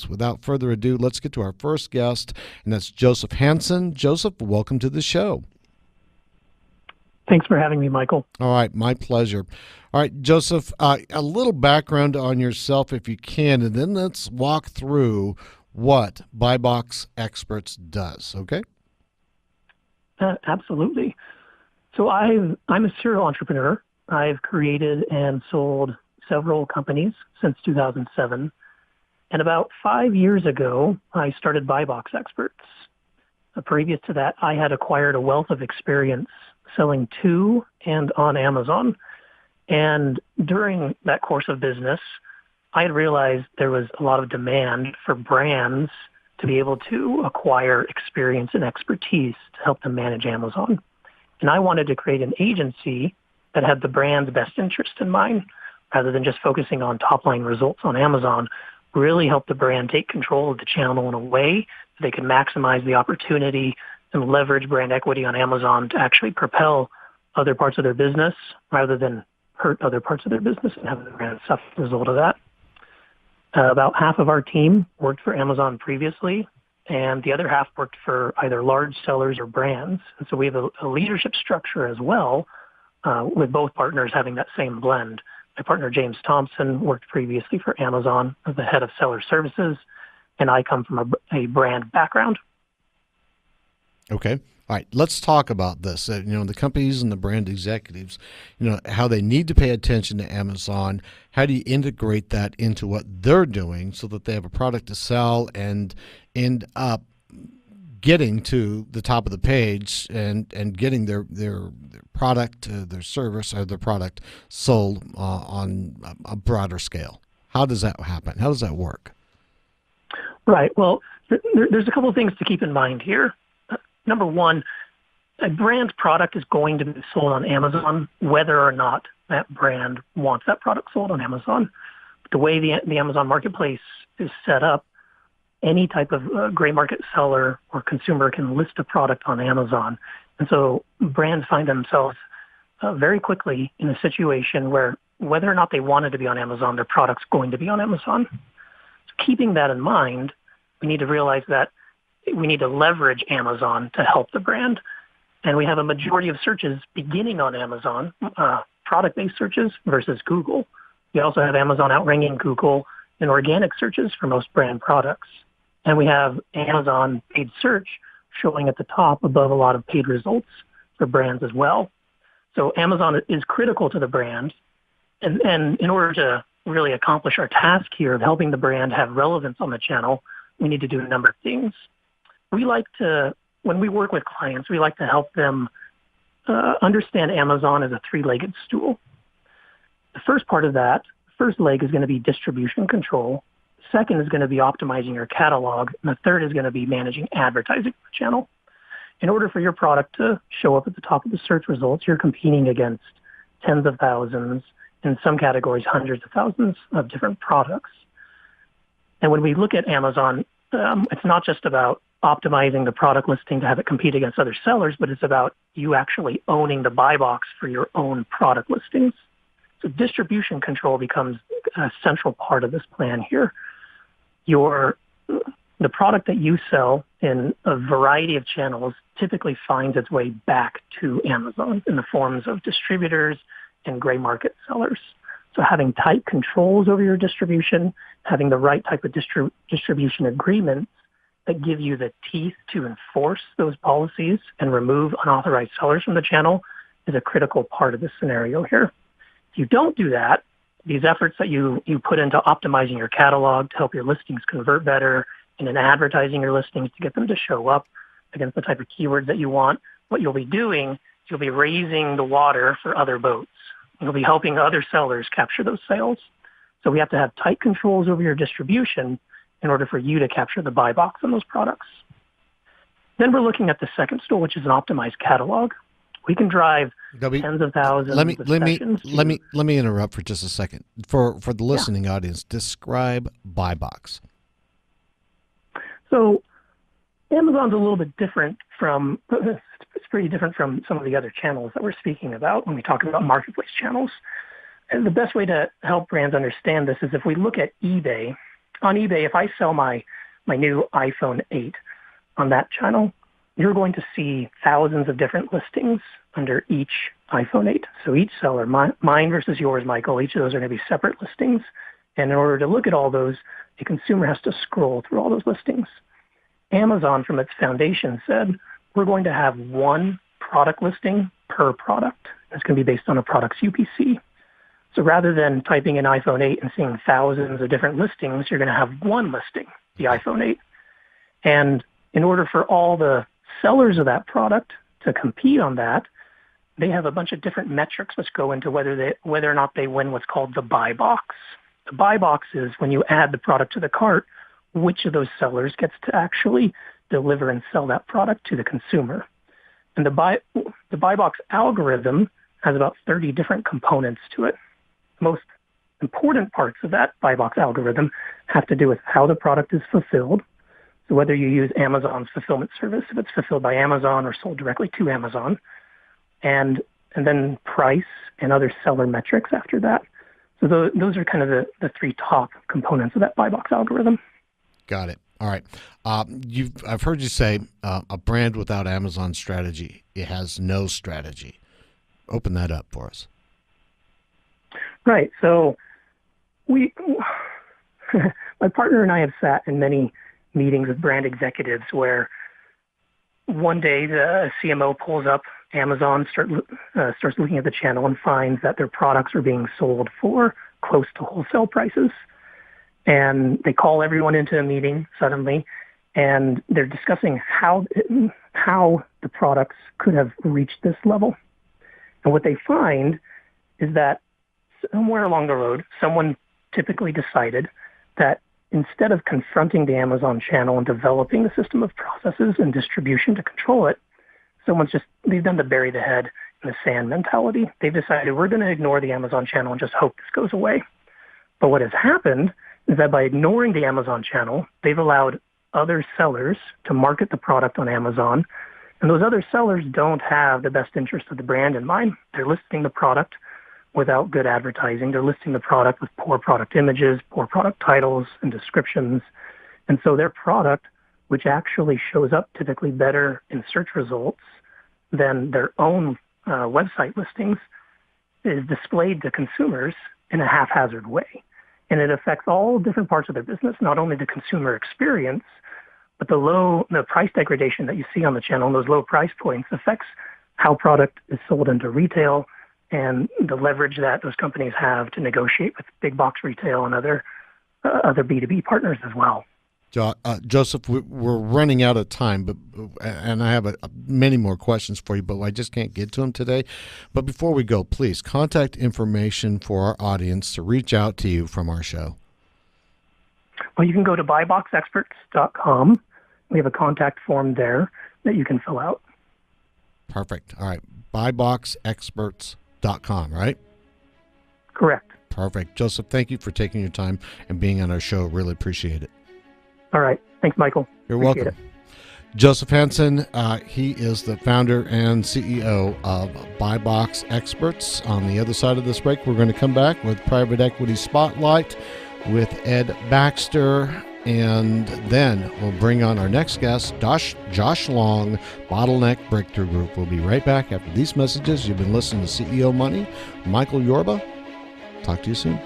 Without further ado, let's get to our first guest, and that's Joseph Hansen. Joseph, welcome to the show. Thanks for having me, Michael. All right, my pleasure. All right, Joseph, a little background on yourself if you can, and then let's walk through what BuyBox Experts does, okay? Absolutely. So I'm a serial entrepreneur. I've created and sold several companies since 2007. And about 5 years ago, I started BuyBox Experts. Previous to that, I had acquired a wealth of experience selling to and on Amazon. And during that course of business, I had realized there was a lot of demand for brands to be able to acquire experience and expertise to help them manage Amazon. And I wanted to create an agency that had the brand's best interest in mind, rather than just focusing on top-line results on Amazon, really help the brand take control of the channel in a way that they can maximize the opportunity and leverage brand equity on Amazon to actually propel other parts of their business rather than hurt other parts of their business and have the brand suffer as a result of that. About half of our team worked for Amazon previously, and the other half worked for either large sellers or brands. And so we have a leadership structure as well, with both partners having that same blend. My partner, James Thompson, worked previously for Amazon as the head of seller services, and I come from a brand background. Okay. All right. Let's talk about this. The companies and the brand executives, how they need to pay attention to Amazon. How do you integrate that into what they're doing so that they have a product to sell and end up getting to the top of the page and getting their product, their service, or their product sold on a broader scale? How does that happen? How does that work? Right. Well, there's a couple of things to keep in mind here. Number one, a brand product is going to be sold on Amazon whether or not that brand wants that product sold on Amazon. The way the Amazon marketplace is set up, any type of gray market seller or consumer can list a product on Amazon. And so brands find themselves very quickly in a situation where whether or not they wanted to be on Amazon, their product's going to be on Amazon. So keeping that in mind, we need to realize that we need to leverage Amazon to help the brand. And we have a majority of searches beginning on Amazon, product-based searches versus Google. We also have Amazon outranking Google in organic searches for most brand products. And we have Amazon paid search showing at the top above a lot of paid results for brands as well. So Amazon is critical to the brand. And in order to really accomplish our task here of helping the brand have relevance on the channel, we need to do a number of things. When we work with clients, we like to help them understand Amazon as a three-legged stool. The first part of that, first leg is going to be distribution control. Second is going to be optimizing your catalog. And the third is going to be managing advertising for the channel. In order for your product to show up at the top of the search results, you're competing against tens of thousands, in some categories, hundreds of thousands of different products. And when we look at Amazon, it's not just about optimizing the product listing to have it compete against other sellers, but it's about you actually owning the buy box for your own product listings. So distribution control becomes a central part of this plan here. The product that you sell in a variety of channels typically finds its way back to Amazon in the forms of distributors and gray market sellers. So having tight controls over your distribution, having the right type of distribution agreements that give you the teeth to enforce those policies and remove unauthorized sellers from the channel is a critical part of this scenario here. If you don't do that, these efforts that you put into optimizing your catalog to help your listings convert better and in advertising your listings to get them to show up against the type of keywords that you want, what you'll be doing is you'll be raising the water for other boats. You'll be helping other sellers capture those sales. So we have to have tight controls over your distribution in order for you to capture the buy box on those products. Then we're looking at the second stool, which is an optimized catalog. We can drive tens of thousands of sessions. Let me interrupt for just a second. For the listening audience, describe buy box. So Amazon's a little bit different from, it's pretty different from some of the other channels that we're speaking about when we talk about marketplace channels. And the best way to help brands understand this is if we look at eBay on eBay, if I sell my new iPhone 8 on that channel, you're going to see thousands of different listings under each iPhone 8. So each seller, mine versus yours, Michael, each of those are going to be separate listings. And in order to look at all those, a consumer has to scroll through all those listings. Amazon, from its foundation, said, we're going to have one product listing per product. It's going to be based on a product's UPC. So rather than typing in iPhone 8 and seeing thousands of different listings, you're going to have one listing, the iPhone 8. And in order for all the sellers of that product to compete on that, they have a bunch of different metrics which go into whether or not they win what's called the buy box. The buy box is when you add the product to the cart, which of those sellers gets to actually deliver and sell that product to the consumer. And the buy box algorithm has about 30 different components to it. The most important parts of that buy box algorithm have to do with how the product is fulfilled. So whether you use Amazon's fulfillment service, if it's fulfilled by Amazon or sold directly to Amazon, and then price and other seller metrics after that. So those are kind of the three top components of that buy box algorithm. Got it. All right. I've heard you say a brand without Amazon strategy, it has no strategy. Open that up for us. Right. So my partner and I have sat in many meetings with brand executives where one day the CMO pulls up Amazon, starts looking at the channel and finds that their products are being sold for close to wholesale prices. And they call everyone into a meeting suddenly, and they're discussing how the products could have reached this level. And what they find is that somewhere along the road, someone typically decided that instead of confronting the Amazon channel and developing a system of processes and distribution to control it, they've done the bury the head in the sand mentality. They've decided we're going to ignore the Amazon channel and just hope this goes away. But what has happened is that by ignoring the Amazon channel, they've allowed other sellers to market the product on Amazon. And those other sellers don't have the best interest of the brand in mind. They're listing the product without good advertising. They're listing the product with poor product images, poor product titles and descriptions. And so their product, which actually shows up typically better in search results than their own website listings, is displayed to consumers in a haphazard way. And it affects all different parts of their business, not only the consumer experience, but the price degradation that you see on the channel and those low price points affects how product is sold into retail and the leverage that those companies have to negotiate with big box retail and other B2B partners as well. Joseph, we're running out of time, and I have many more questions for you, but I just can't get to them today. But before we go, please, contact information for our audience to reach out to you from our show. Well, you can go to buyboxexperts.com. We have a contact form there that you can fill out. Perfect. All right. Buyboxexperts.com, right? Correct. Perfect. Joseph, thank you for taking your time and being on our show. Really appreciate it. All right. Thanks, Michael. You're welcome. Joseph Hansen, he is the founder and CEO of Buybox Experts. On the other side of this break, we're going to come back with Private Equity Spotlight with Ed Baxter, and then we'll bring on our next guest, Josh Long, Bottleneck Breakthrough Group. We'll be right back after these messages. You've been listening to CEO Money. Michael Yorba. Talk to you soon.